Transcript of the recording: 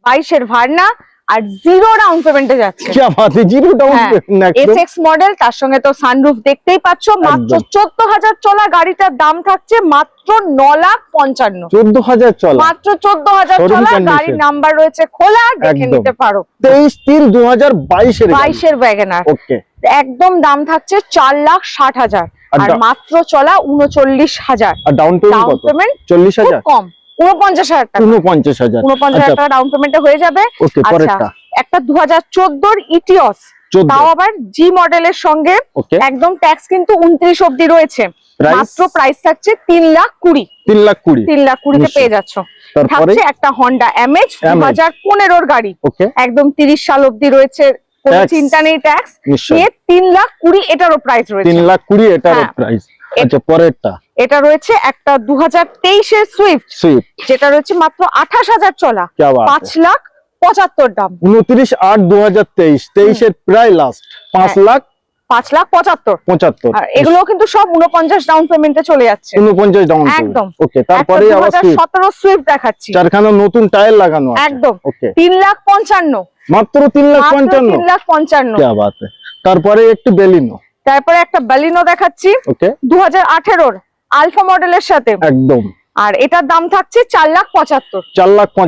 22 এর ভার্না আর zero down পেমেন্টে যাচ্ছে। কি বাত है, জিরো ডাউন পেমেন্ট একদম এসএক্স মডেল, তার সঙ্গে তো সানরুফ দেখতেই পাচ্ছ। মাত্র 14,000 চলা গাড়িটার দাম থাকছে মাত্র 9,55,000। 14,000 চলা, মাত্র 14,000 চলা গাড়ির নাম্বার রয়েছে খোলা, দেখে নিতে পারো। 23/3/2022 এর 22 এর ওয়াগনার। ওকে, একদম দাম থাকছে 4,60,000 আর মাত্র চলা 39,000। আর ডাউন পেমেন্ট কত? 40,000 কম, 49,000 টাকা। 49,000 49,000 টাকা ডাউন পেমেন্টে হয়ে যাবে। ওকে, পরেরটা একটা 2014 এর ইটিওস, তাও আবার জি মডেলের সঙ্গে। একদম ট্যাক্স কিন্তু 29 অবধি রয়েছে। মাত্র প্রাইস থাকছে 3,20,000। 3,20,000 তে পেয়ে যাচ্ছ। থাকছে একটা হন্ডা এমএজ 2015 এর গাড়ি, একদম 30 সাল অবধি রয়েছে, কোনো চিন্তা নেই ট্যাক্স নিয়ে। 3,20,000 এটারও প্রাইস রয়েছে। 3,20,000 এটারও প্রাইস। আচ্ছা, পরেরটা এটা রয়েছে একটা 2023 এর সুইফট, যেটা রয়েছে মাত্র 28,000 চলা, 5,75,000 দাম। 29/8/2023, 23 এর প্রায় লাস্ট 5,75,000। আর এগুলো কিন্তু সব 49 ডাউন পেমেন্টে চলে যাচ্ছে। 49 ডাউন একদম। ওকে, তারপরে আবার 2017 সুইফট দেখাচ্ছি, চারখানা নতুন টায়ার লাগানো আছে। একদম। ওকে, 3,55,000, মাত্র 3,55,000। 3,55,000। কি বাত है। তারপরে একটু বেলিনো, তারপরে একটা বালিনো দেখাচ্ছি, ওকে, 2018 এর আলফা মডেলের সাথে একদম। আর এটার দাম থাকছে 4,75,000। 4,75,000